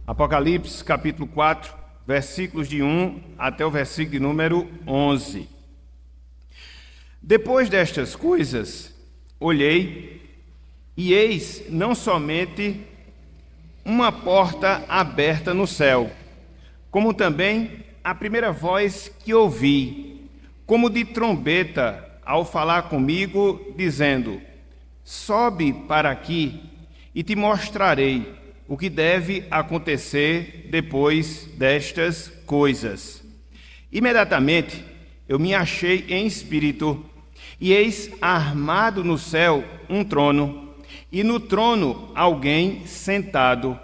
Apocalipse, capítulo 4, versículos de 1 até o versículo de número 11. Depois destas coisas, olhei, e eis não somente uma porta aberta no céu, como também a primeira voz que ouvi, como de trombeta, ao falar comigo, dizendo: sobe para aqui, e te mostrarei o que deve acontecer depois destas coisas. Imediatamente eu me achei em espírito, e eis armado no céu um trono, e no trono alguém sentado.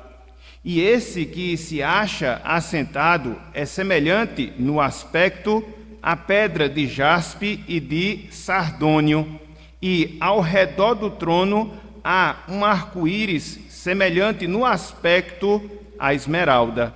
E esse que se acha assentado é semelhante no aspecto à pedra de jaspe e de sardônio, e ao redor do trono há um arco-íris semelhante no aspecto à esmeralda.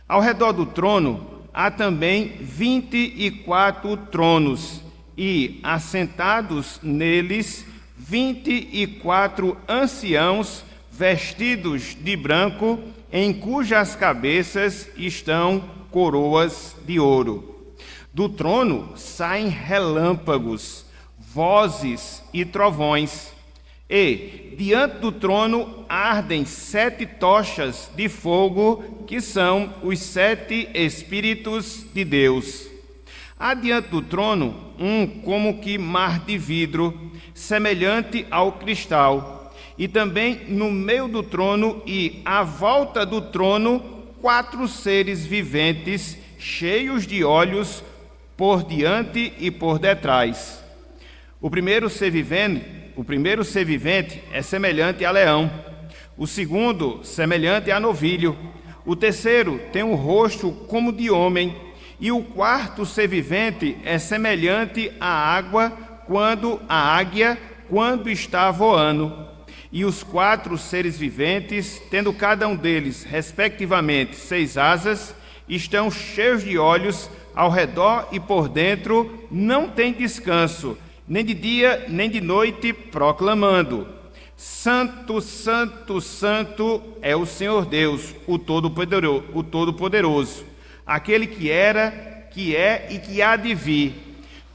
Ao redor do trono há também 24 tronos, e assentados neles 24 anciãos vestidos de branco, em cujas cabeças estão coroas de ouro. Do trono saem relâmpagos, vozes e trovões, e diante do trono ardem 7 tochas de fogo, que são os 7 Espíritos de Deus. Há diante do trono um como que mar de vidro, semelhante ao cristal, e também no meio do trono e à volta do trono 4 seres viventes, cheios de olhos por diante e por detrás. O primeiro ser vivente é semelhante a leão, o segundo semelhante a novilho, o terceiro tem um rosto como de homem, e o quarto ser vivente é semelhante à água, águia quando está voando. E os 4 seres viventes, tendo cada um deles, respectivamente, 6 asas, estão cheios de olhos ao redor e por dentro, não tem descanso, nem de dia nem de noite, proclamando: Santo, Santo, Santo é o Senhor Deus, o Todo-Poderoso, aquele que era, que é e que há de vir.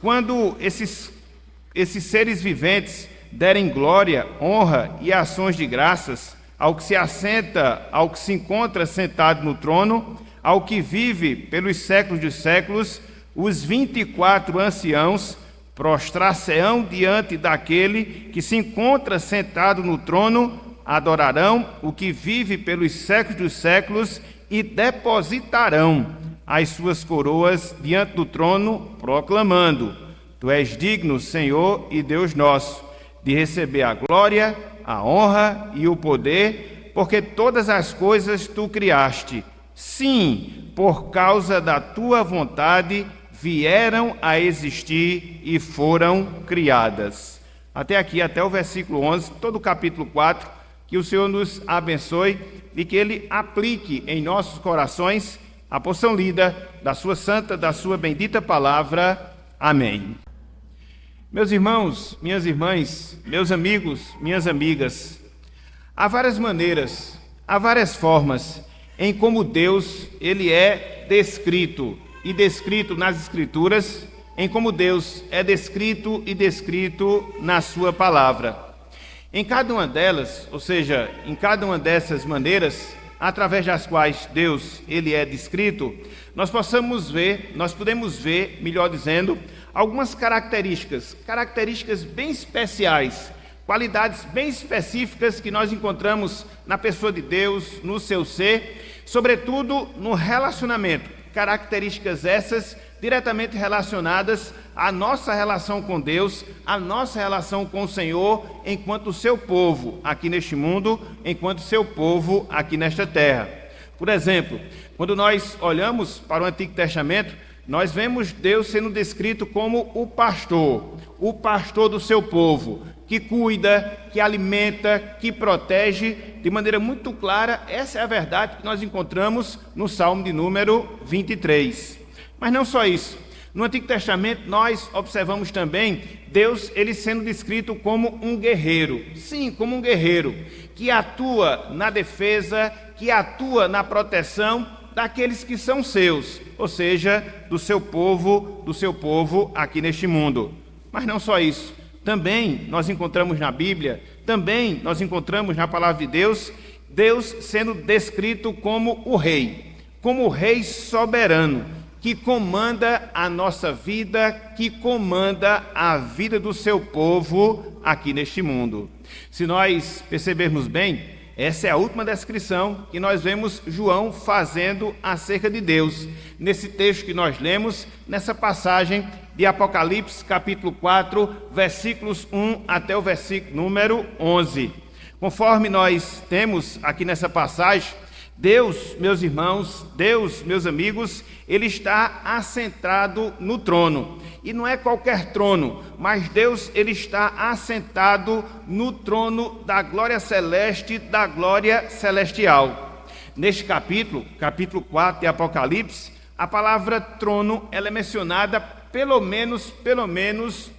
Quando esses seres viventes derem glória, honra e ações de graças ao que se encontra sentado no trono, ao que vive pelos séculos dos séculos, os 24 anciãos prostrar-se-ão diante daquele que se encontra sentado no trono, adorarão o que vive pelos séculos dos séculos e depositarão as suas coroas diante do trono, proclamando: Tu és digno, Senhor e Deus nosso, de receber a glória, a honra e o poder, porque todas as coisas Tu criaste. Sim, por causa da Tua vontade vieram a existir e foram criadas. Até aqui, até o versículo 11, todo o capítulo 4, que o Senhor nos abençoe e que Ele aplique em nossos corações a porção lida da sua santa, da sua bendita palavra. Amém. Meus irmãos, minhas irmãs, meus amigos, minhas amigas, há várias maneiras, há várias formas em como Deus ele é descrito e descrito nas Escrituras, em como Deus é descrito e descrito na sua palavra. Em cada uma delas, ou seja, em cada uma dessas maneiras, através das quais Deus ele é descrito, nós podemos ver, melhor dizendo, algumas características bem especiais, qualidades bem específicas que nós encontramos na pessoa de Deus, no seu ser, sobretudo no relacionamento. Características essas diretamente relacionadas à nossa relação com Deus, à nossa relação com o Senhor, enquanto seu povo aqui neste mundo, enquanto seu povo aqui nesta terra. Por exemplo, quando nós olhamos para o Antigo Testamento, nós vemos Deus sendo descrito como o pastor do seu povo, que cuida, que alimenta, que protege de maneira muito clara. Essa é a verdade que nós encontramos no Salmo de número 23. Mas não só isso. No Antigo Testamento, nós observamos também Deus ele sendo descrito como um guerreiro. Sim, como um guerreiro, que atua na defesa, que atua na proteção daqueles que são seus, ou seja, do seu povo aqui neste mundo. Mas não só isso. Também nós encontramos na Bíblia, também nós encontramos na Palavra de Deus, Deus sendo descrito como o Rei soberano, que comanda a nossa vida, que comanda a vida do seu povo aqui neste mundo. Se nós percebermos bem, essa é a última descrição que nós vemos João fazendo acerca de Deus, nesse texto que nós lemos, nessa passagem de Apocalipse, capítulo 4, versículos 1 até o versículo número 11. Conforme nós temos aqui nessa passagem, Deus, meus irmãos, Deus, meus amigos, Ele está assentado no trono. E não é qualquer trono, mas Deus, Ele está assentado no trono da glória celeste, da glória celestial. Neste capítulo 4 de Apocalipse, a palavra trono, ela é mencionada pelo menos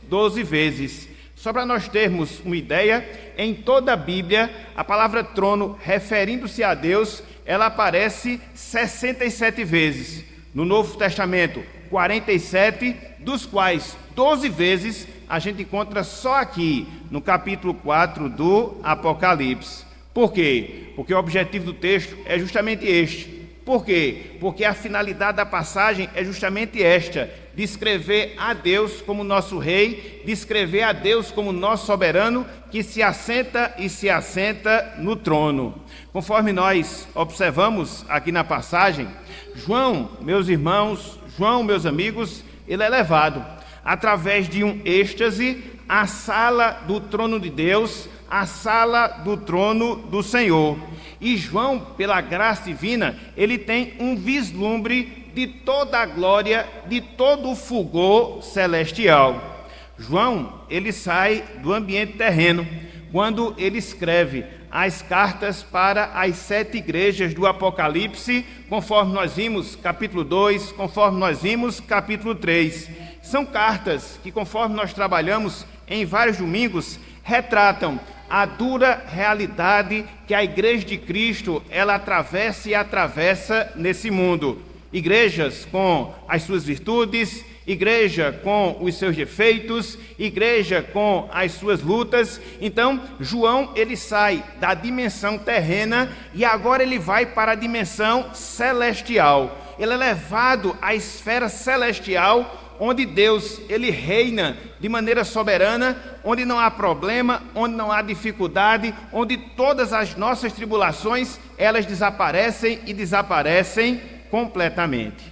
12 vezes. Só para nós termos uma ideia, em toda a Bíblia, a palavra trono, referindo-se a Deus, ela aparece 67 vezes. No Novo Testamento, 47, dos quais 12 vezes a gente encontra só aqui, no capítulo 4 do Apocalipse. Por quê? Porque o objetivo do texto é justamente este. Por quê? Porque a finalidade da passagem é justamente esta: descrever a Deus como nosso Rei, descrever a Deus como nosso soberano, que se assenta no trono. Conforme nós observamos aqui na passagem, João, meus irmãos, João, meus amigos, ele é levado através de um êxtase à sala do trono de Deus, à sala do trono do Senhor. E João, pela graça divina, ele tem um vislumbre de toda a glória, de todo o fulgor celestial. João, ele sai do ambiente terreno quando ele escreve as cartas para as 7 igrejas do Apocalipse, conforme nós vimos capítulo 2, conforme nós vimos capítulo 3. São cartas que, conforme nós trabalhamos em vários domingos, retratam a dura realidade que a Igreja de Cristo ela atravessa e atravessa nesse mundo. Igrejas com as suas virtudes, igreja com os seus defeitos, igreja com as suas lutas. Então, João, ele sai da dimensão terrena e agora ele vai para a dimensão celestial. Ele é levado à esfera celestial, onde Deus, ele reina de maneira soberana, onde não há problema, onde não há dificuldade, onde todas as nossas tribulações, elas desaparecem e desaparecem completamente.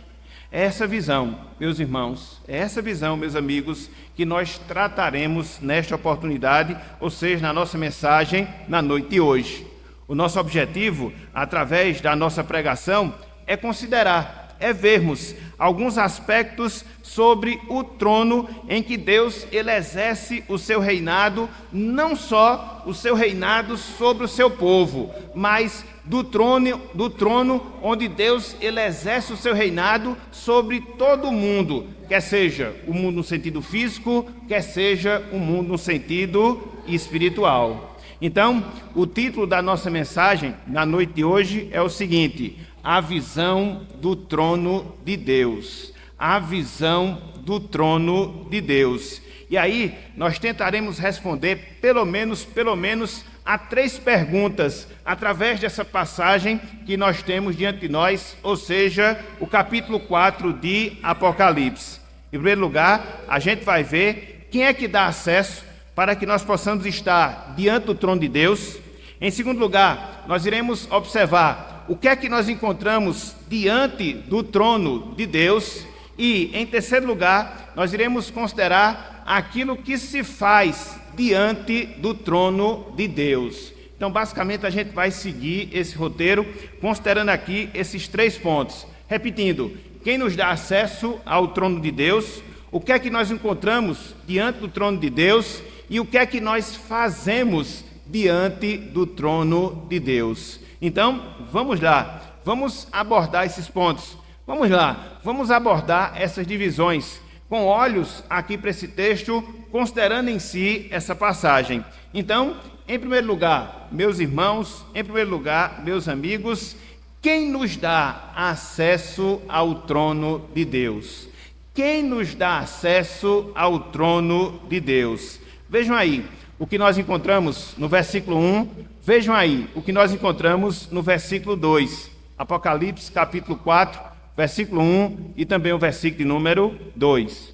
É essa visão, meus irmãos, é essa visão, meus amigos, que nós trataremos nesta oportunidade, ou seja, na nossa mensagem na noite de hoje. O nosso objetivo, através da nossa pregação, é considerar, é vermos alguns aspectos sobre o trono em que Deus ele exerce o seu reinado, não só o seu reinado sobre o seu povo, mas do trono onde Deus ele exerce o seu reinado sobre todo o mundo, quer seja o mundo no sentido físico, quer seja o mundo no sentido espiritual. Então, o título da nossa mensagem na noite de hoje é o seguinte: a visão do trono de Deus. A visão do trono de Deus. E aí, nós tentaremos responder pelo menos a 3 perguntas através dessa passagem que nós temos diante de nós, ou seja, o capítulo 4 de Apocalipse. Em primeiro lugar, a gente vai ver quem é que dá acesso para que nós possamos estar diante do trono de Deus. Em segundo lugar, nós iremos observar o que é que nós encontramos diante do trono de Deus. E, em terceiro lugar, nós iremos considerar aquilo que se faz diante do trono de Deus. Então, basicamente, a gente vai seguir esse roteiro, considerando aqui esses 3 pontos. Repetindo, quem nos dá acesso ao trono de Deus, o que é que nós encontramos diante do trono de Deus e o que é que nós fazemos diante do trono de Deus. Então, vamos lá, vamos abordar esses pontos. Vamos lá, vamos abordar essas divisões. com olhos aqui para esse texto, considerando em si essa passagem. Então, em primeiro lugar, meus irmãos, em primeiro lugar, meus amigos, quem nos dá acesso ao trono de Deus? Quem nos dá acesso ao trono de Deus? Vejam aí o que nós encontramos no versículo 1, vejam aí o que nós encontramos no versículo 2, Apocalipse capítulo 4, versículo 1 e também o versículo de número 2.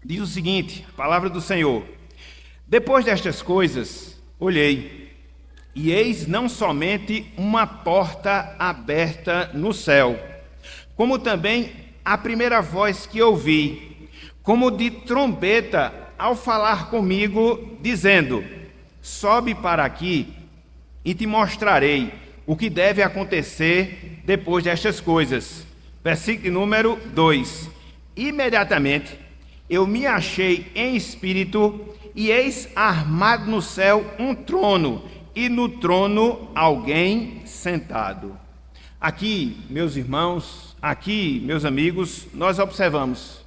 Diz o seguinte, a palavra do Senhor: depois destas coisas, olhei, e eis não somente uma porta aberta no céu, como também a primeira voz que ouvi, como de trombeta, ao falar comigo, dizendo: sobe para aqui e te mostrarei o que deve acontecer depois destas coisas. Versículo número 2. Imediatamente eu me achei em espírito, e eis armado no céu um trono, e no trono alguém sentado. Aqui, meus irmãos, aqui, meus amigos, nós observamos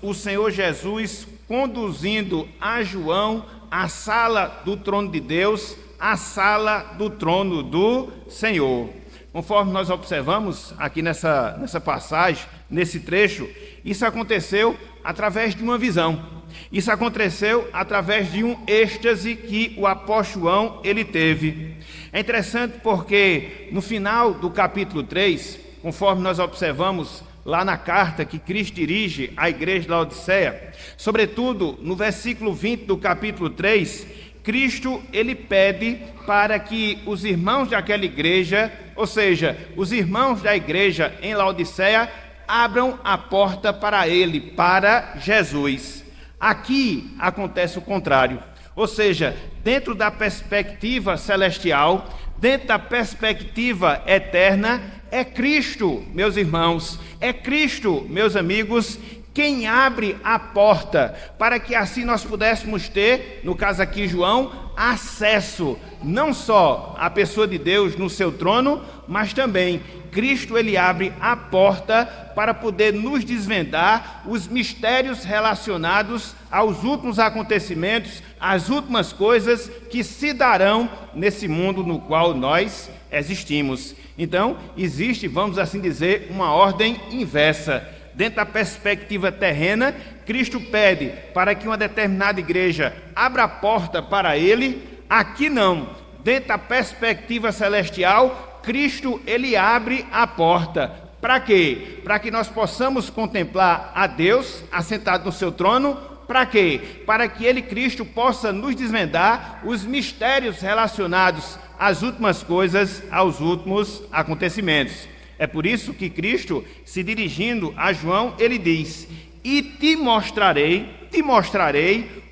o Senhor Jesus conduzindo a João à sala do trono de Deus, à sala do trono do Senhor. Conforme nós observamos aqui nessa passagem, nesse trecho, isso aconteceu através de uma visão. Isso aconteceu através de um êxtase que o apóstolo João ele teve. É interessante porque no final do capítulo 3, conforme nós observamos lá na carta que Cristo dirige à igreja de Laodiceia, sobretudo no versículo 20 do capítulo 3, Cristo ele pede para que os irmãos daquela igreja, ou seja, os irmãos da igreja em Laodiceia, abram a porta para ele, para Jesus. Aqui acontece o contrário, ou seja, dentro da perspectiva celestial, dentro da perspectiva eterna, é Cristo, meus irmãos, é Cristo, meus amigos, quem abre a porta para que assim nós pudéssemos ter, no caso aqui João, acesso não só à pessoa de Deus no seu trono, mas também Cristo ele abre a porta para poder nos desvendar os mistérios relacionados aos últimos acontecimentos, às últimas coisas que se darão nesse mundo no qual nós existimos. Então, existe, vamos assim dizer, uma ordem inversa. Dentro da perspectiva terrena, Cristo pede para que uma determinada igreja abra a porta para ele. Aqui não. Dentro da perspectiva celestial, Cristo ele abre a porta. Para quê? Para que nós possamos contemplar a Deus assentado no seu trono. Para quê? Para que ele, Cristo, possa nos desvendar os mistérios relacionados às últimas coisas, aos últimos acontecimentos. É por isso que Cristo, se dirigindo a João, ele diz: e te mostrarei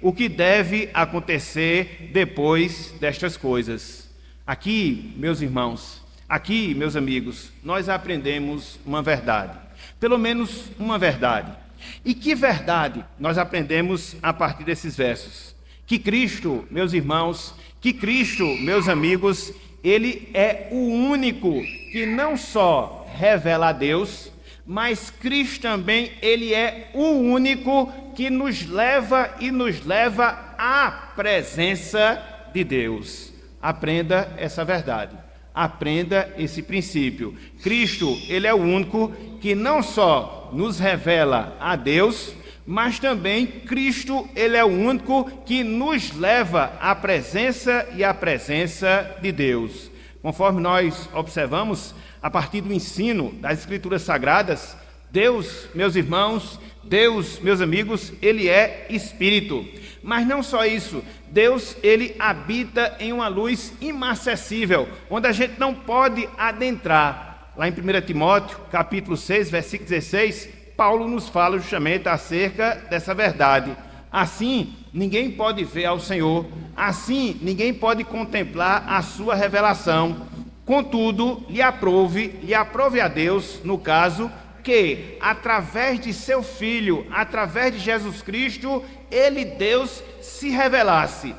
o que deve acontecer depois destas coisas. Aqui, meus irmãos, aqui, meus amigos, nós aprendemos uma verdade, pelo menos uma verdade. E que verdade nós aprendemos a partir desses versos? Que Cristo, meus irmãos, que Cristo, meus amigos, ele é o único que não só revela a Deus, mas Cristo também, ele é o único que nos leva à presença de Deus. Aprenda essa verdade, aprenda esse princípio. Cristo, ele é o único que não só nos revela a Deus, mas também Cristo, ele é o único que nos leva à presença e à presença de Deus. Conforme nós observamos, a partir do ensino das Escrituras Sagradas, Deus, meus irmãos, Deus, meus amigos, ele é Espírito. Mas não só isso, Deus, ele habita em uma luz inacessível, onde a gente não pode adentrar. Lá em 1 Timóteo, capítulo 6, versículo 16, Paulo nos fala justamente acerca dessa verdade. Assim, ninguém pode ver ao Senhor, assim, ninguém pode contemplar a sua revelação. Contudo, lhe aprove a Deus, no caso, que através de seu Filho, através de Jesus Cristo, ele, Deus, se revelasse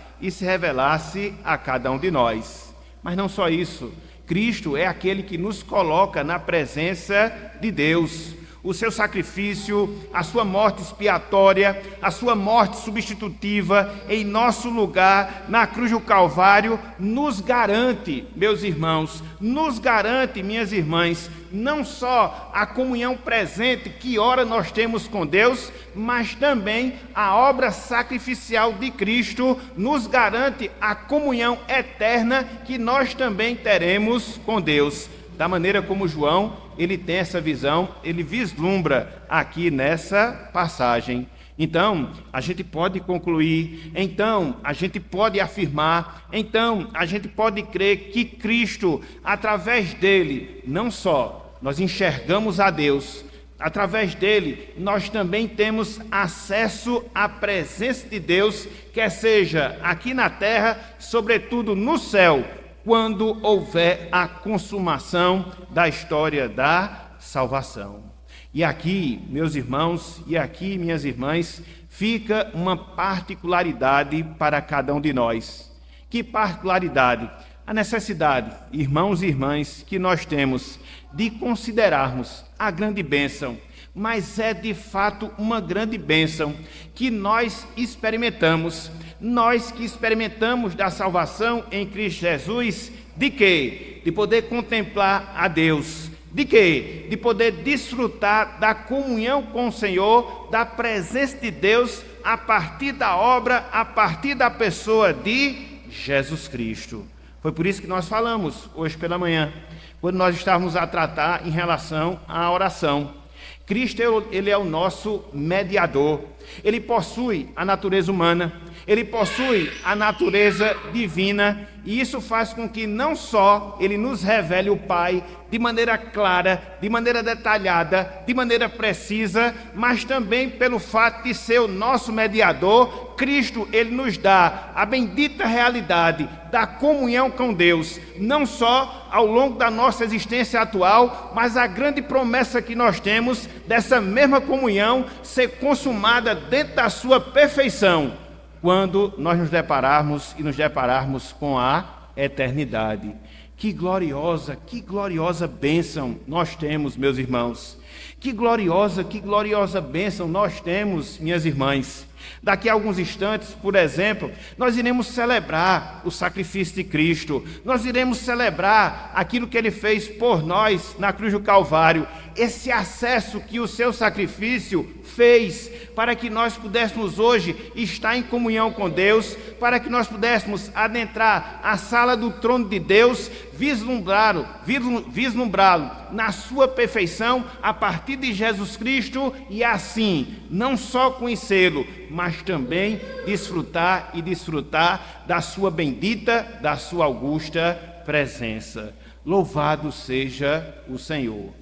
a cada um de nós. Mas não só isso, Cristo é aquele que nos coloca na presença de Deus. o seu sacrifício, a sua morte expiatória, a sua morte substitutiva em nosso lugar na cruz do Calvário, nos garante, meus irmãos, nos garante, minhas irmãs, não só a comunhão presente que ora nós temos com Deus, mas também a obra sacrificial de Cristo nos garante a comunhão eterna que nós também teremos com Deus. Da maneira como João, ele tem essa visão, ele vislumbra aqui nessa passagem. Então, a gente pode concluir, então, a gente pode afirmar, então, a gente pode crer que Cristo, através dele, não só nós enxergamos a Deus, através dele, nós também temos acesso à presença de Deus, quer seja aqui na terra, sobretudo no céu, quando houver a consumação da história da salvação. E aqui, meus irmãos, e aqui, minhas irmãs, fica uma particularidade para cada um de nós. Que particularidade? A necessidade, irmãos e irmãs, que nós temos de considerarmos a grande bênção, mas é de fato uma grande bênção que nós experimentamos, nós que experimentamos da salvação em Cristo Jesus, de quê? De poder contemplar a Deus. De quê? De poder desfrutar da comunhão com o Senhor, da presença de Deus, a partir da obra, a partir da pessoa de Jesus Cristo. Foi por isso que nós falamos hoje pela manhã, quando nós estávamos a tratar em relação à oração. Cristo, ele é o nosso mediador. Ele possui a natureza humana, ele possui a natureza divina, e isso faz com que não só ele nos revele o Pai de maneira clara, de maneira detalhada, de maneira precisa, mas também pelo fato de ser o nosso mediador, Cristo, ele nos dá a bendita realidade da comunhão com Deus, não só ao longo da nossa existência atual, mas a grande promessa que nós temos dessa mesma comunhão ser consumada dentro da sua perfeição, quando nós nos depararmos com a eternidade. Que gloriosa bênção nós temos, meus irmãos. Que gloriosa bênção nós temos, minhas irmãs. Daqui a alguns instantes, por exemplo, nós iremos celebrar o sacrifício de Cristo. Nós iremos celebrar aquilo que ele fez por nós na cruz do Calvário. Esse acesso que o seu sacrifício fez para que nós pudéssemos hoje estar em comunhão com Deus, para que nós pudéssemos adentrar a sala do trono de Deus, vislumbrá-lo na sua perfeição a partir de Jesus Cristo, e assim, não só conhecê-lo, mas também desfrutar da sua bendita, da sua augusta presença. Louvado seja o Senhor.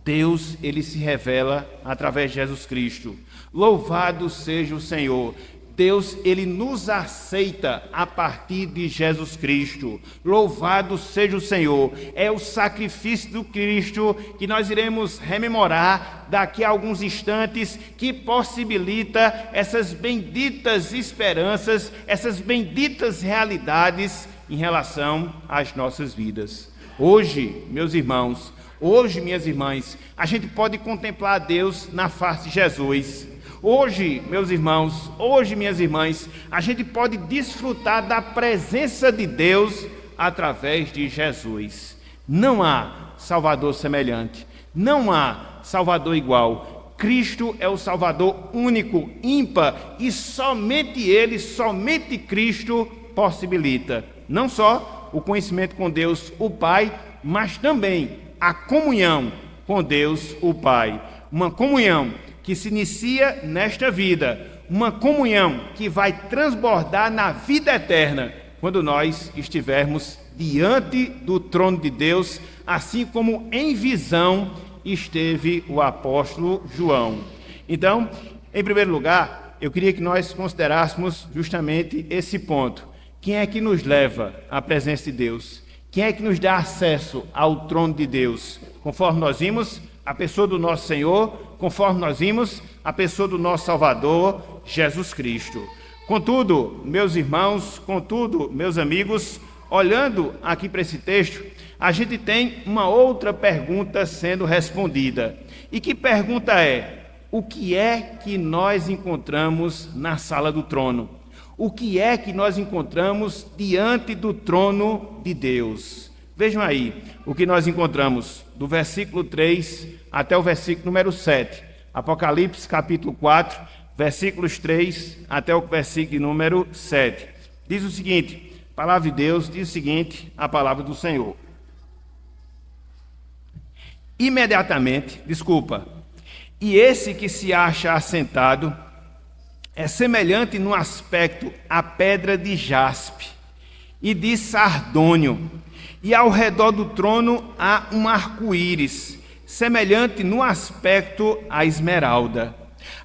Deus, ele se revela através de Jesus Cristo. Louvado seja o Senhor. Deus, ele nos aceita a partir de Jesus Cristo. Louvado seja o Senhor. É o sacrifício do Cristo que nós iremos rememorar daqui a alguns instantes, que possibilita essas benditas esperanças, essas benditas realidades em relação às nossas vidas. Hoje, meus irmãos, hoje, minhas irmãs, a gente pode contemplar a Deus na face de Jesus. Hoje, meus irmãos, hoje, minhas irmãs, a gente pode desfrutar da presença de Deus através de Jesus. Não há Salvador semelhante, não há Salvador igual. Cristo é o Salvador único, ímpar, e somente Ele, somente Cristo possibilita não só o conhecimento com Deus, o Pai, mas também a comunhão com Deus, o Pai. Uma comunhão que se inicia nesta vida, uma comunhão que vai transbordar na vida eterna, quando nós estivermos diante do trono de Deus, assim como em visão esteve o apóstolo João. Então, em primeiro lugar, eu queria que nós considerássemos justamente esse ponto. Quem é que nos leva à presença de Deus? Quem é que nos dá acesso ao trono de Deus? Conforme nós vimos, a pessoa do nosso Senhor, conforme nós vimos, a pessoa do nosso Salvador, Jesus Cristo. Contudo, meus irmãos, contudo, meus amigos, olhando aqui para esse texto, a gente tem uma outra pergunta sendo respondida. E que pergunta é: o que é que nós encontramos na sala do trono? O que é que nós encontramos diante do trono de Deus? Vejam aí o que nós encontramos do versículo 3 até o versículo número 7. Apocalipse capítulo 4, versículos 3 até o versículo número 7. Diz o seguinte, a palavra de Deus diz o seguinte, a palavra do Senhor. E esse que se acha assentado é semelhante no aspecto à pedra de jaspe e de sardônio, e ao redor do trono há um arco-íris, semelhante no aspecto à esmeralda.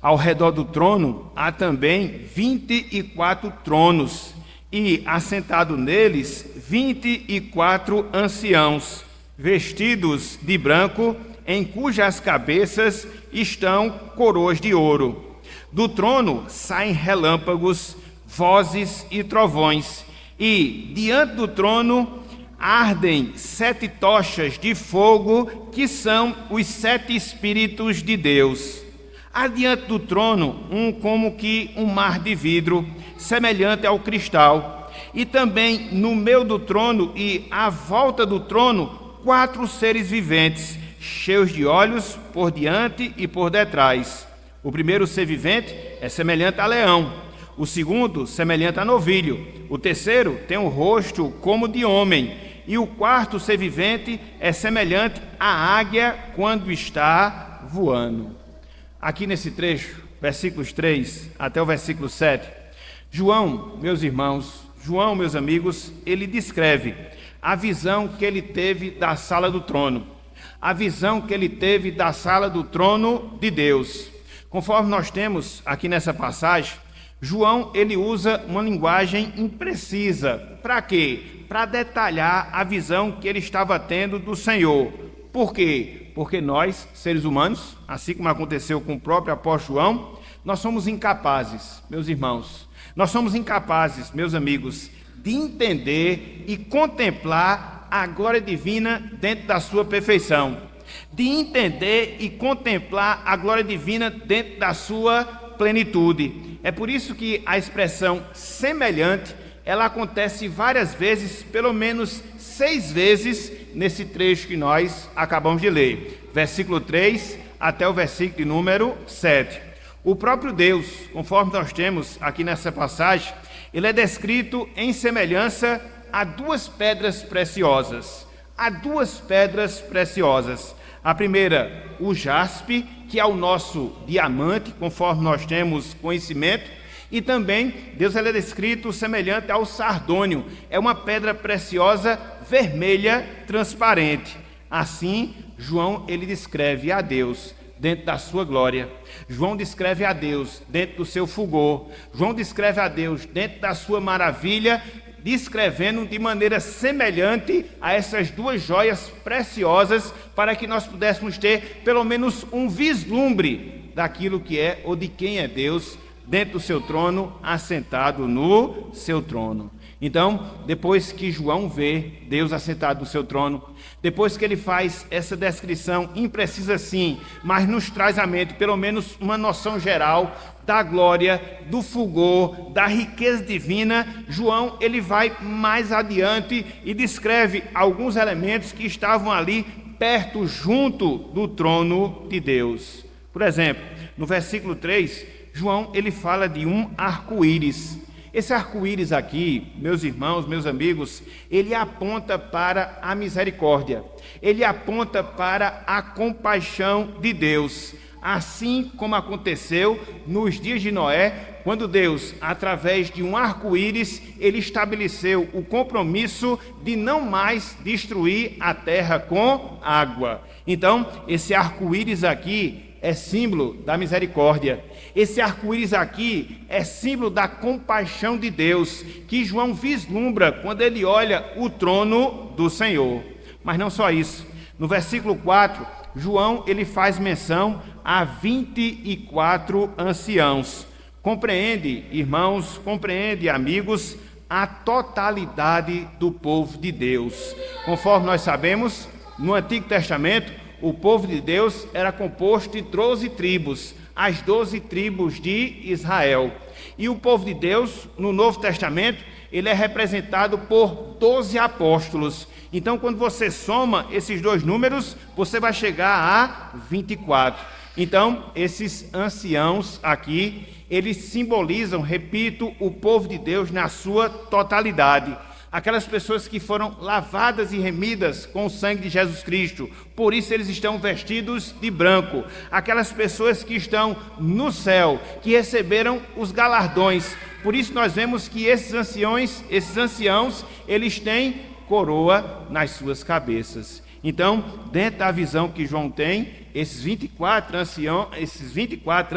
Ao redor do trono há também 24 tronos, e assentado neles 24 anciãos, vestidos de branco, em cujas cabeças estão coroas de ouro. Do trono saem relâmpagos, vozes e trovões, e diante do trono ardem 7 tochas de fogo, que são os 7 Espíritos de Deus. Há diante do trono como que um mar de vidro, semelhante ao cristal, e também no meio do trono e à volta do trono 4 seres viventes, cheios de olhos por diante e por detrás. O primeiro ser vivente é semelhante a leão, o segundo semelhante a novilho, o terceiro tem um rosto como de homem, e o quarto ser vivente é semelhante à águia quando está voando. Aqui nesse trecho, versículos 3 até o versículo 7, João, meus irmãos, João, meus amigos, ele descreve a visão que ele teve da sala do trono, a visão que ele teve da sala do trono de Deus. Conforme nós temos aqui nessa passagem, João ele usa uma linguagem imprecisa. Para quê? Para detalhar a visão que ele estava tendo do Senhor. Por quê? Porque nós, seres humanos, assim como aconteceu com o próprio apóstolo João, nós somos incapazes, meus irmãos, nós somos incapazes, meus amigos, de entender e contemplar a glória divina dentro da sua perfeição, de entender e contemplar a glória divina dentro da sua plenitude. É por isso que a expressão semelhante, ela acontece várias vezes, pelo menos 6 vezes, nesse trecho que nós acabamos de ler, versículo 3 até o versículo número 7. O próprio Deus, conforme nós temos aqui nessa passagem, ele é descrito em semelhança a 2 pedras preciosas. Há 2 pedras preciosas. A primeira, o jaspe, que é o nosso diamante, conforme nós temos conhecimento, e também Deus ele é descrito semelhante ao sardônio, é uma pedra preciosa vermelha transparente. Assim, João ele descreve a Deus dentro da sua glória. João descreve a Deus dentro do seu fulgor. João descreve a Deus dentro da sua maravilha, descrevendo de maneira semelhante a essas 2 joias preciosas, para que nós pudéssemos ter pelo menos um vislumbre daquilo que é ou de quem é Deus dentro do seu trono, assentado no seu trono. Então, depois que João vê Deus assentado no seu trono, depois que ele faz essa descrição imprecisa sim, mas nos traz à mente pelo menos uma noção geral da glória, do fulgor, da riqueza divina, João ele vai mais adiante e descreve alguns elementos que estavam ali perto, junto do trono de Deus. Por exemplo, no versículo 3, João ele fala de um arco-íris. Esse arco-íris aqui, meus irmãos, meus amigos, ele aponta para a misericórdia, ele aponta para a compaixão de Deus, assim como aconteceu nos dias de Noé, quando Deus, através de um arco-íris, ele estabeleceu o compromisso de não mais destruir a terra com água. Então, esse arco-íris aqui é símbolo da misericórdia. Esse arco-íris aqui é símbolo da compaixão de Deus, que João vislumbra quando ele olha o trono do Senhor. Mas não só isso. No versículo 4, João ele faz menção a 24 anciãos. Compreende, irmãos, compreende, amigos, a totalidade do povo de Deus. Conforme nós sabemos, no Antigo Testamento, o povo de Deus era composto de 12 tribos, as 12 tribos de Israel. E o povo de Deus, no Novo Testamento, ele é representado por 12 apóstolos. Então, quando você soma esses dois números, você vai chegar a 24. Então, esses anciãos aqui, eles simbolizam, repito, o povo de Deus na sua totalidade. Aquelas pessoas que foram lavadas e remidas com o sangue de Jesus Cristo, por isso eles estão vestidos de branco. Aquelas pessoas que estão no céu, que receberam os galardões, por isso nós vemos que esses anciãos, eles têm coroa nas suas cabeças. Então, dentro da visão que João tem, esses 24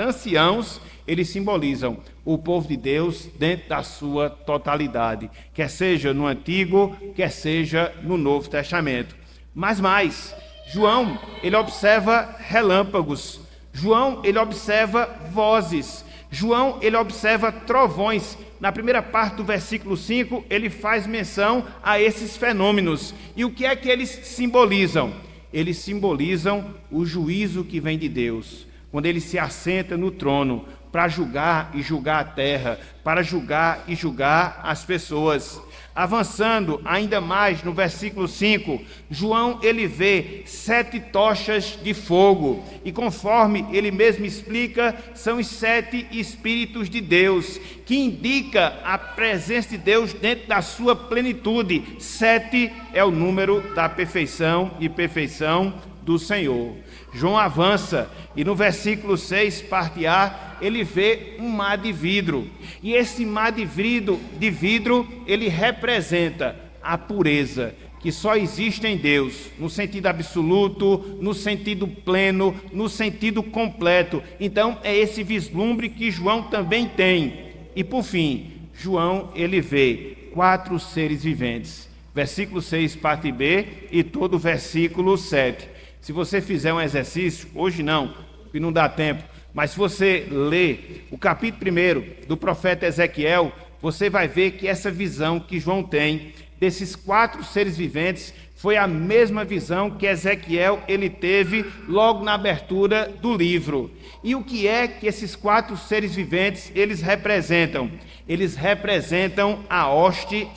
anciãos, eles simbolizam o povo de Deus dentro da sua totalidade, quer seja no Antigo, quer seja no Novo Testamento. Mas mais, João, ele observa relâmpagos, João, ele observa vozes, João, ele observa trovões. Na primeira parte do versículo 5, ele faz menção a esses fenômenos. E o que é que eles simbolizam? Eles simbolizam o juízo que vem de Deus, quando ele se assenta no trono para julgar e julgar a terra, para julgar e julgar as pessoas. Avançando ainda mais no versículo 5, João ele vê 7 tochas de fogo, e conforme ele mesmo explica, são os 7 Espíritos de Deus, que indica a presença de Deus dentro da sua plenitude. 7 é o número da perfeição e perfeição do Senhor. João avança e no versículo 6, parte A, ele vê um mar de vidro. E esse mar de vidro, ele representa a pureza que só existe em Deus, no sentido absoluto, no sentido pleno, no sentido completo. Então, é esse vislumbre que João também tem. E por fim, João, ele vê 4 seres viventes. Versículo 6, parte B, e todo o versículo 7. Se você fizer um exercício, hoje não, porque não dá tempo, mas se você ler o capítulo 1 do profeta Ezequiel, você vai ver que essa visão que João tem desses 4 seres viventes foi a mesma visão que Ezequiel ele teve logo na abertura do livro. E o que é que esses 4 seres viventes eles representam? Eles representam a hoste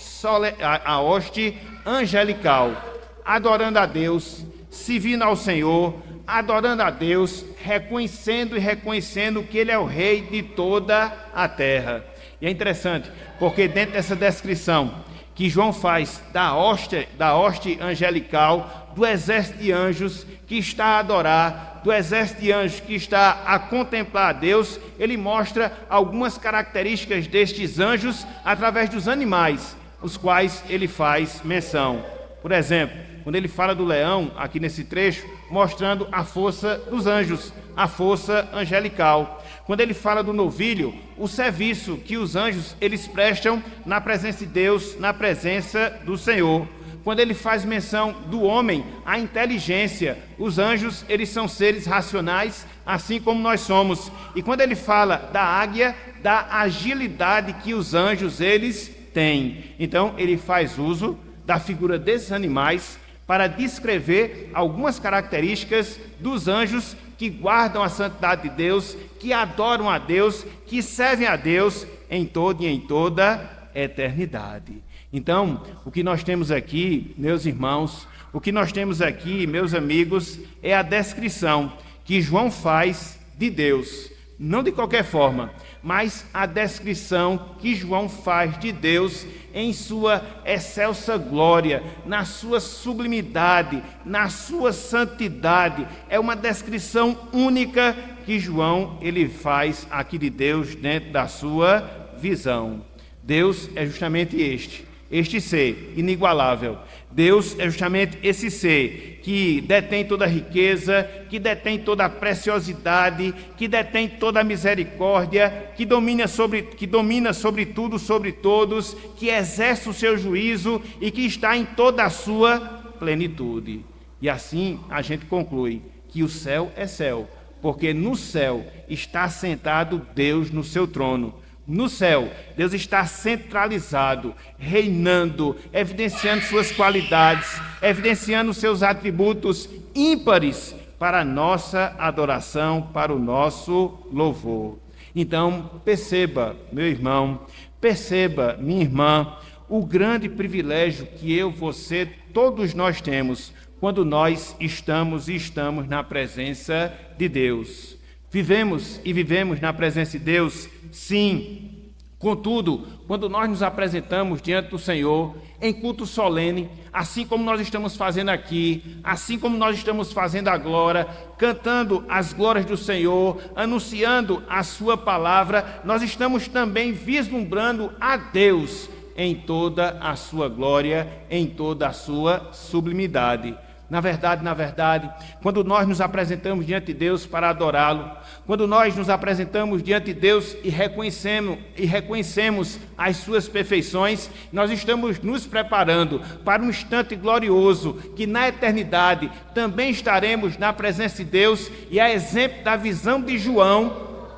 angelical, adorando a Deus, servindo ao Senhor, adorando a Deus, reconhecendo que Ele é o Rei de toda a terra. E é interessante, porque dentro dessa descrição que João faz da hoste angelical, do exército de anjos que está a adorar, do exército de anjos que está a contemplar a Deus, ele mostra algumas características destes anjos através dos animais, os quais ele faz menção. Por exemplo, quando ele fala do leão, aqui nesse trecho, mostrando a força dos anjos, a força angelical. Quando ele fala do novilho, o serviço que os anjos eles prestam na presença de Deus, na presença do Senhor. Quando ele faz menção do homem, a inteligência. Os anjos, eles são seres racionais, assim como nós somos. E quando ele fala da águia, da agilidade que os anjos, eles têm. Então, ele faz uso da figura desses animais para descrever algumas características dos anjos que guardam a santidade de Deus, que adoram a Deus, que servem a Deus em toda e em toda eternidade. Então, o que nós temos aqui, meus irmãos, o que nós temos aqui, meus amigos, é a descrição que João faz de Deus, não de qualquer forma, mas a descrição que João faz de Deus em sua excelsa glória, na sua sublimidade, na sua santidade. É uma descrição única que João ele faz aqui de Deus dentro da sua visão. Deus é justamente este ser inigualável. Deus é justamente esse ser que detém toda a riqueza, que detém toda a preciosidade, que detém toda a misericórdia, que domina sobre tudo, sobre todos, que exerce o seu juízo e que está em toda a sua plenitude. E assim a gente conclui que o céu é céu, porque no céu está assentado Deus no seu trono. No céu, Deus está centralizado, reinando, evidenciando suas qualidades, evidenciando seus atributos ímpares, para a nossa adoração, para o nosso louvor. Então, perceba, meu irmão, perceba, minha irmã, o grande privilégio que eu, você, todos nós temos quando nós estamos na presença de Deus. Vivemos e vivemos na presença de Deus? Sim. Contudo, quando nós nos apresentamos diante do Senhor em culto solene, assim como nós estamos fazendo aqui, assim como nós estamos fazendo agora, cantando as glórias do Senhor, anunciando a sua palavra, nós estamos também vislumbrando a Deus em toda a sua glória, em toda a sua sublimidade. Na verdade, quando nós nos apresentamos diante de Deus para adorá-lo, quando nós nos apresentamos diante de Deus e reconhecemos as suas perfeições, nós estamos nos preparando para um instante glorioso, que na eternidade também estaremos na presença de Deus e, a exemplo da visão de João,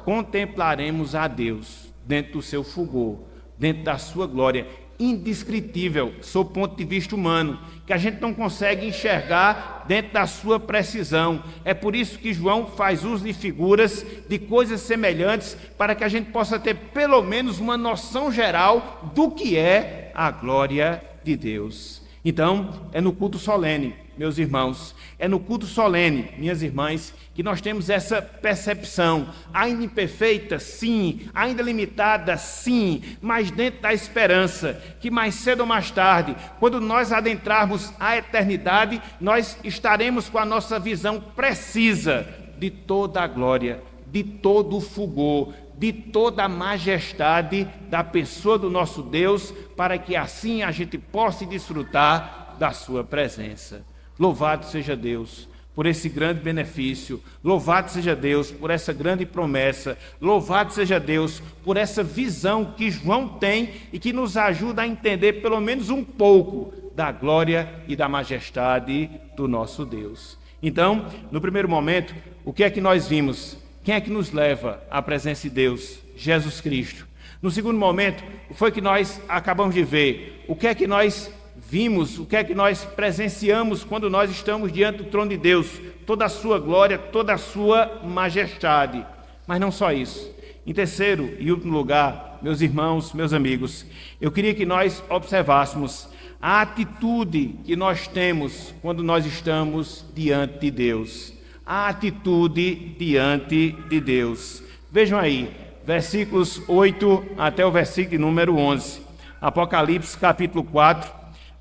contemplaremos a Deus dentro do seu fulgor, dentro da sua glória, indescritível, sob o ponto de vista humano, que a gente não consegue enxergar dentro da sua precisão. É por isso que João faz uso de figuras, de coisas semelhantes, para que a gente possa ter pelo menos uma noção geral do que é a glória de Deus. Então, é no culto solene, meus irmãos, é no culto solene, minhas irmãs, que nós temos essa percepção, ainda imperfeita, sim, ainda limitada, sim, mas dentro da esperança, que mais cedo ou mais tarde, quando nós adentrarmos a eternidade, nós estaremos com a nossa visão precisa de toda a glória, de todo o fulgor, de toda a majestade da pessoa do nosso Deus, para que assim a gente possa desfrutar da sua presença. Louvado seja Deus por esse grande benefício, louvado seja Deus por essa grande promessa, louvado seja Deus por essa visão que João tem e que nos ajuda a entender pelo menos um pouco da glória e da majestade do nosso Deus. Então, no primeiro momento, o que é que nós vimos? Quem é que nos leva à presença de Deus? Jesus Cristo. No segundo momento, o que foi que nós acabamos de ver? O que é que nós vimos? O que é que nós presenciamos quando nós estamos diante do trono de Deus? Toda a sua glória, toda a sua majestade. Mas não só isso. Em terceiro e último lugar, meus irmãos, meus amigos, eu queria que nós observássemos a atitude que nós temos quando nós estamos diante de Deus. A atitude diante de Deus. Vejam aí, versículos 8 até o versículo número 11. Apocalipse capítulo 4,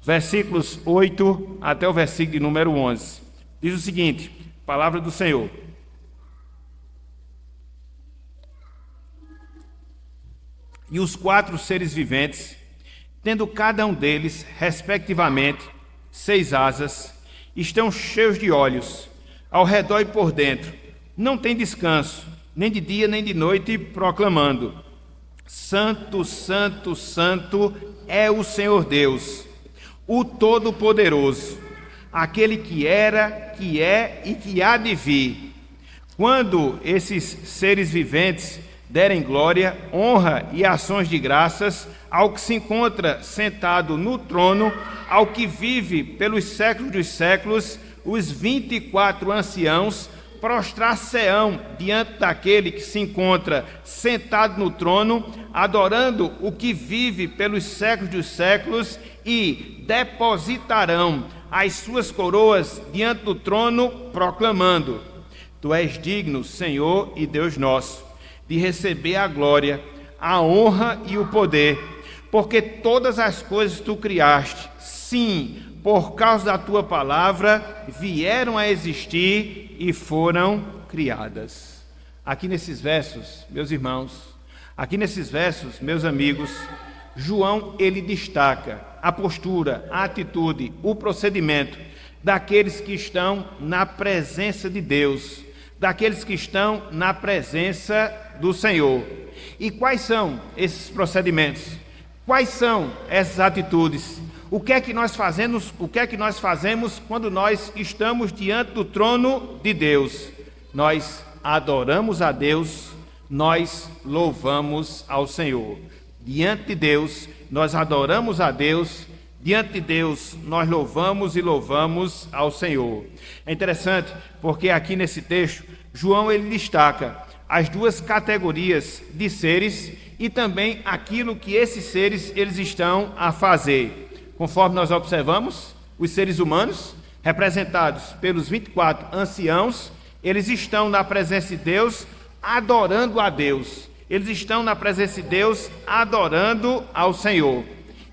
versículos 8 até o versículo número 11. Diz o seguinte, palavra do Senhor. E os 4 seres viventes, tendo cada um deles, respectivamente, 6 asas, estão cheios de olhos, ao redor e por dentro, não tem descanso, nem de dia nem de noite, proclamando: Santo, Santo, Santo é o Senhor Deus, o Todo-Poderoso, aquele que era, que é e que há de vir. Quando esses seres viventes derem glória, honra e ações de graças ao que se encontra sentado no trono, ao que vive pelos séculos dos séculos, os 24 anciãos prostrar-se-ão diante daquele que se encontra sentado no trono, adorando o que vive pelos séculos dos séculos, e depositarão as suas coroas diante do trono, proclamando: Tu és digno, Senhor e Deus nosso, de receber a glória, a honra e o poder, porque todas as coisas tu criaste, sim, por causa da tua palavra, vieram a existir e foram criadas. Aqui nesses versos, meus irmãos, aqui nesses versos, meus amigos, João, ele destaca a postura, a atitude, o procedimento daqueles que estão na presença de Deus, daqueles que estão na presença do Senhor. E quais são esses procedimentos? Quais são essas atitudes? O que é que nós fazemos? O que é que nós fazemos quando nós estamos diante do trono de Deus? Nós adoramos a Deus, nós louvamos ao Senhor. Diante de Deus, nós adoramos a Deus, diante de Deus, nós louvamos e louvamos ao Senhor. É interessante porque aqui nesse texto, João ele destaca as duas categorias de seres e também aquilo que esses seres eles estão a fazer. Conforme nós observamos, os seres humanos, representados pelos 24 anciãos, eles estão na presença de Deus, adorando a Deus. Eles estão na presença de Deus, adorando ao Senhor.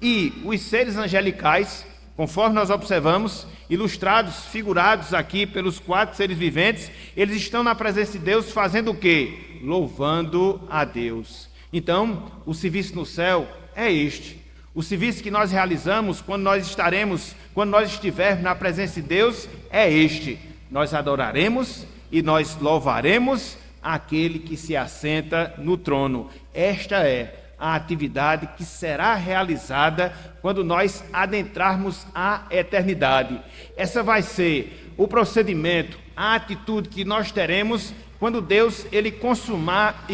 E os seres angelicais, conforme nós observamos, ilustrados, figurados aqui pelos 4 seres viventes, eles estão na presença de Deus fazendo o quê? Louvando a Deus. Então, o serviço no céu é este. O serviço que nós realizamos quando nós estivermos na presença de Deus é este. Nós adoraremos e nós louvaremos aquele que se assenta no trono. Esta é a atividade que será realizada quando nós adentrarmos a eternidade. Essa vai ser o procedimento, a atitude que nós teremos quando Deus ele consumar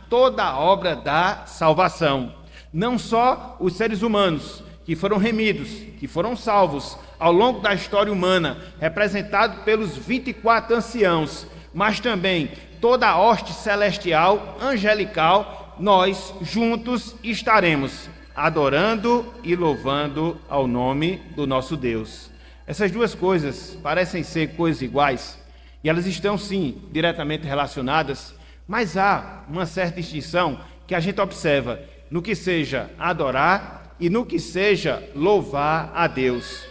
toda a obra da salvação. Não só os seres humanos que foram remidos, que foram salvos ao longo da história humana, representado pelos 24 anciãos, mas também toda a hoste celestial, angelical, nós juntos estaremos adorando e louvando ao nome do nosso Deus. Essas duas coisas parecem ser coisas iguais, e elas estão sim diretamente relacionadas, mas há uma certa distinção que a gente observa no que seja adorar e no que seja louvar a Deus.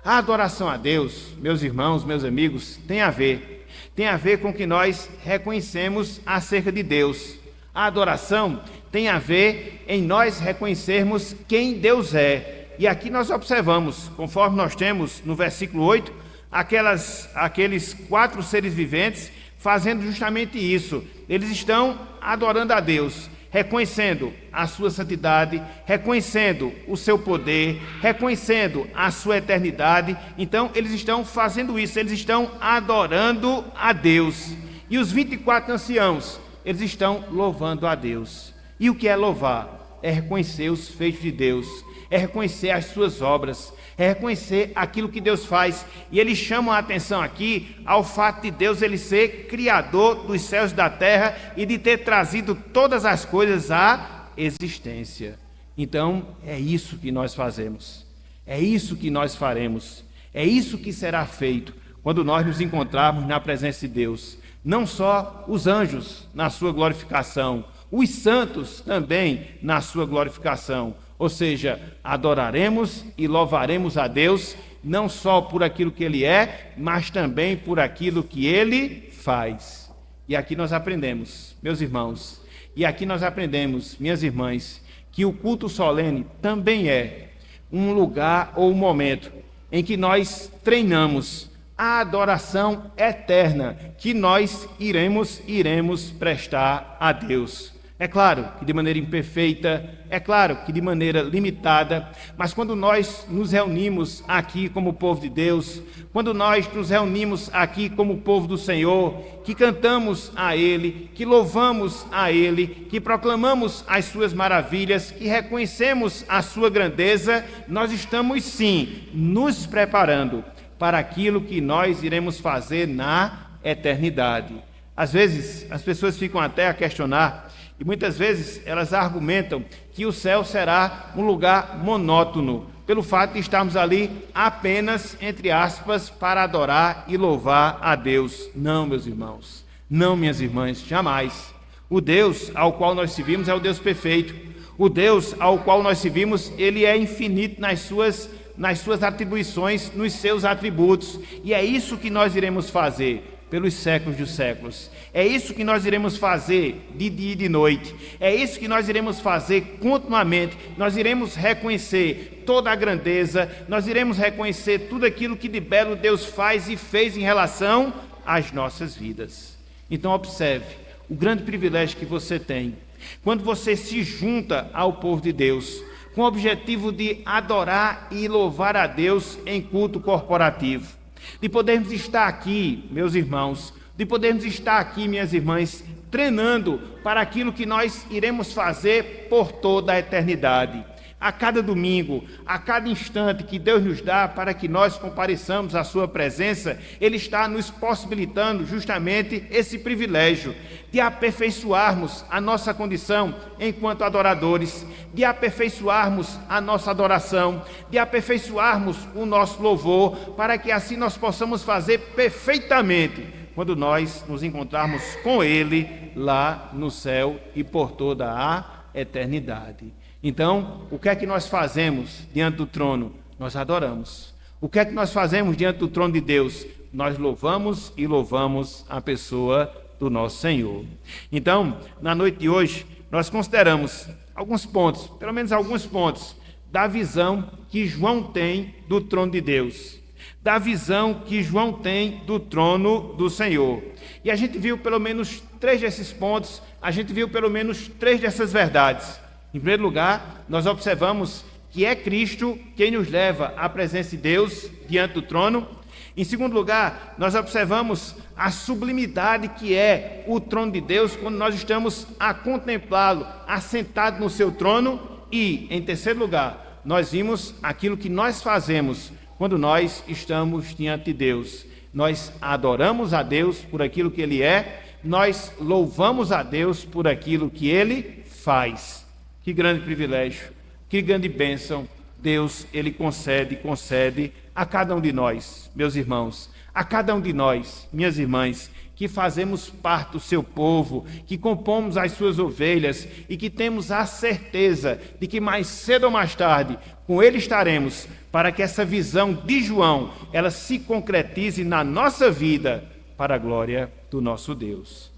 A adoração a Deus, meus irmãos, meus amigos, tem a ver com o que nós reconhecemos acerca de Deus. A adoração tem a ver em nós reconhecermos quem Deus é. E aqui nós observamos, conforme nós temos no versículo 8, aqueles 4 seres viventes fazendo justamente isso. Eles estão adorando a Deus, reconhecendo a sua santidade, reconhecendo o seu poder, reconhecendo a sua eternidade. Então, eles estão fazendo isso, eles estão adorando a Deus. E os 24 anciãos, eles estão louvando a Deus. E o que é louvar? É reconhecer os feitos de Deus, é reconhecer as suas obras, é reconhecer aquilo que Deus faz. E eles chamam a atenção aqui ao fato de Deus ele ser criador dos céus e da terra e de ter trazido todas as coisas à existência. Então, é isso que nós fazemos, é isso que nós faremos, é isso que será feito quando nós nos encontrarmos na presença de Deus. Não só os anjos na sua glorificação, os santos também na sua glorificação. Ou seja, adoraremos e louvaremos a Deus, não só por aquilo que Ele é, mas também por aquilo que Ele faz. E aqui nós aprendemos, meus irmãos, e aqui nós aprendemos, minhas irmãs, que o culto solene também é um lugar ou um momento em que nós treinamos a adoração eterna que nós iremos prestar a Deus. É claro que de maneira imperfeita, é claro que de maneira limitada, mas quando nós nos reunimos aqui como povo de Deus, quando nós nos reunimos aqui como povo do Senhor, que cantamos a Ele, que louvamos a Ele, que proclamamos as suas maravilhas, que reconhecemos a sua grandeza, nós estamos sim nos preparando para aquilo que nós iremos fazer na eternidade. Às vezes as pessoas ficam até a questionar, e muitas vezes elas argumentam que o céu será um lugar monótono, pelo fato de estarmos ali apenas, entre aspas, para adorar e louvar a Deus. Não, meus irmãos, não, minhas irmãs, jamais. O Deus ao qual nós servimos é o Deus perfeito. O Deus ao qual nós servimos, Ele é infinito nas suas atribuições, nos seus atributos. E é isso que nós iremos fazer pelos séculos dos séculos. É isso que nós iremos fazer de dia e de noite. É isso que nós iremos fazer continuamente. Nós iremos reconhecer toda a grandeza, nós iremos reconhecer tudo aquilo que de belo Deus faz e fez em relação às nossas vidas. Então observe o grande privilégio que você tem quando você se junta ao povo de Deus com o objetivo de adorar e louvar a Deus em culto corporativo. De podermos estar aqui, meus irmãos, de podermos estar aqui, minhas irmãs, treinando para aquilo que nós iremos fazer por toda a eternidade. a cada domingo, a cada instante que Deus nos dá para que nós compareçamos à sua presença, Ele está nos possibilitando justamente esse privilégio de aperfeiçoarmos a nossa condição enquanto adoradores, de aperfeiçoarmos a nossa adoração, de aperfeiçoarmos o nosso louvor, para que assim nós possamos fazer perfeitamente quando nós nos encontrarmos com Ele lá no céu e por toda a eternidade. Então, o que é que nós fazemos diante do trono? Nós adoramos. O que é que nós fazemos diante do trono de Deus? Nós louvamos e louvamos a pessoa do nosso Senhor. Então, na noite de hoje, nós consideramos alguns pontos, pelo menos alguns pontos, da visão que João tem do trono de Deus, da visão que João tem do trono do Senhor. E a gente viu pelo menos 3 desses pontos, a gente viu pelo menos 3 dessas verdades. Em primeiro lugar, nós observamos que é Cristo quem nos leva à presença de Deus diante do trono. Em segundo lugar, nós observamos a sublimidade que é o trono de Deus quando nós estamos a contemplá-lo assentado no seu trono. E, em terceiro lugar, nós vimos aquilo que nós fazemos quando nós estamos diante de Deus. Nós adoramos a Deus por aquilo que Ele é, nós louvamos a Deus por aquilo que Ele faz. Que grande privilégio, que grande bênção Deus, Ele concede a cada um de nós, meus irmãos, a cada um de nós, minhas irmãs, que fazemos parte do seu povo, que compomos as suas ovelhas e que temos a certeza de que mais cedo ou mais tarde com Ele estaremos, para que essa visão de João, ela se concretize na nossa vida para a glória do nosso Deus.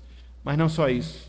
Mas não só isso.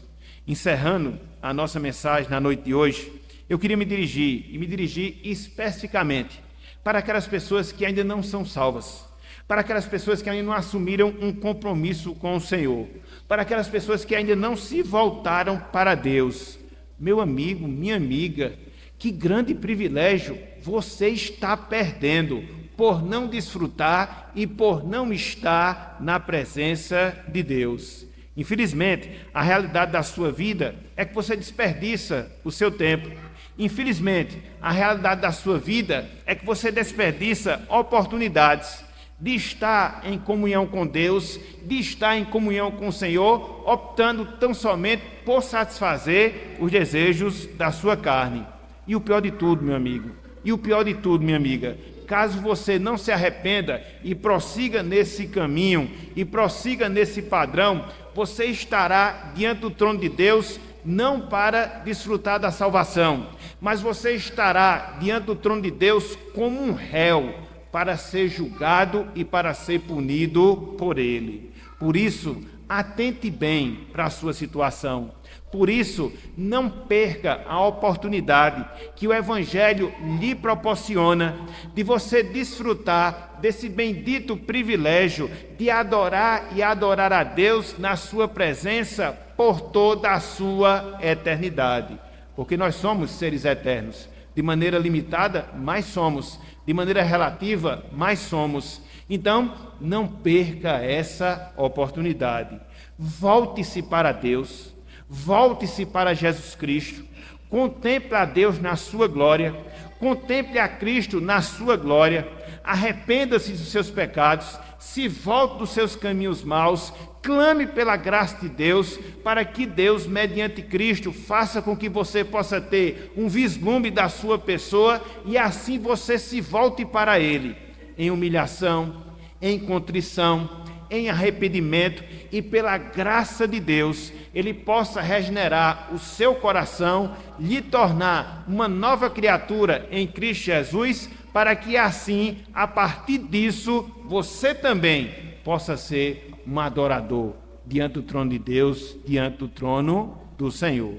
Encerrando a nossa mensagem na noite de hoje, eu queria me dirigir especificamente para aquelas pessoas que ainda não são salvas, para aquelas pessoas que ainda não assumiram um compromisso com o Senhor, para aquelas pessoas que ainda não se voltaram para Deus. Meu amigo, minha amiga, que grande privilégio você está perdendo por não desfrutar e por não estar na presença de Deus. Infelizmente, a realidade da sua vida é que você desperdiça o seu tempo. Infelizmente, a realidade da sua vida é que você desperdiça oportunidades de estar em comunhão com Deus, de estar em comunhão com o Senhor, optando tão somente por satisfazer os desejos da sua carne. E o pior de tudo, meu amigo, e o pior de tudo, minha amiga, caso você não se arrependa e prossiga nesse caminho, e prossiga nesse padrão, você estará diante do trono de Deus, não para desfrutar da salvação, mas você estará diante do trono de Deus como um réu, para ser julgado e para ser punido por Ele. Por isso, atente bem para a sua situação. Por isso, não perca a oportunidade que o Evangelho lhe proporciona de você desfrutar desse bendito privilégio de adorar e adorar a Deus na sua presença por toda a sua eternidade. Porque nós somos seres eternos. De maneira limitada, mas somos. De maneira relativa, mas somos. Então, não perca essa oportunidade. Volte-se para Deus. Volte-se para Jesus Cristo. Contemple a Deus na sua glória. Contemple a Cristo na sua glória. Arrependa-se dos seus pecados. Se volte dos seus caminhos maus. Clame pela graça de Deus, para que Deus, mediante Cristo, faça com que você possa ter um vislumbre da sua pessoa e assim você se volte para Ele, em humilhação, em contrição, em arrependimento, e pela graça de Deus, Ele possa regenerar o seu coração, lhe tornar uma nova criatura em Cristo Jesus, para que assim, a partir disso, você também possa ser um adorador diante do trono de Deus, diante do trono do Senhor.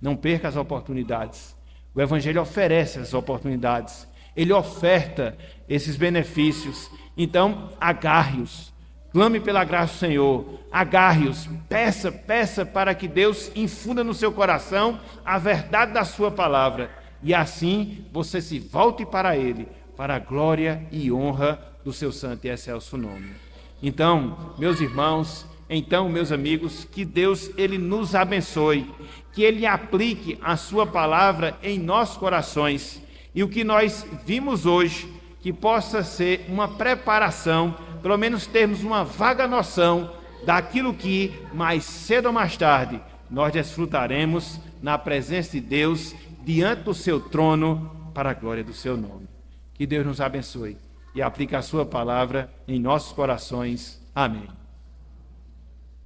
Não perca as oportunidades. O Evangelho oferece as oportunidades. Ele oferta esses benefícios. Então, agarre-os. Clame pela graça do Senhor. Agarre-os. Peça para que Deus infunda no seu coração a verdade da sua palavra. E assim você se volte para Ele, para a glória e honra do seu santo e excelso nome. Então, meus irmãos, meus amigos, que Deus Ele nos abençoe, que Ele aplique a sua palavra em nossos corações E o que nós vimos hoje, que possa ser uma preparação, pelo menos termos uma vaga noção daquilo que, mais cedo ou mais tarde, nós desfrutaremos na presença de Deus, diante do seu trono, para a glória do seu nome. Que Deus nos abençoe e aplique a sua palavra em nossos corações. Amém.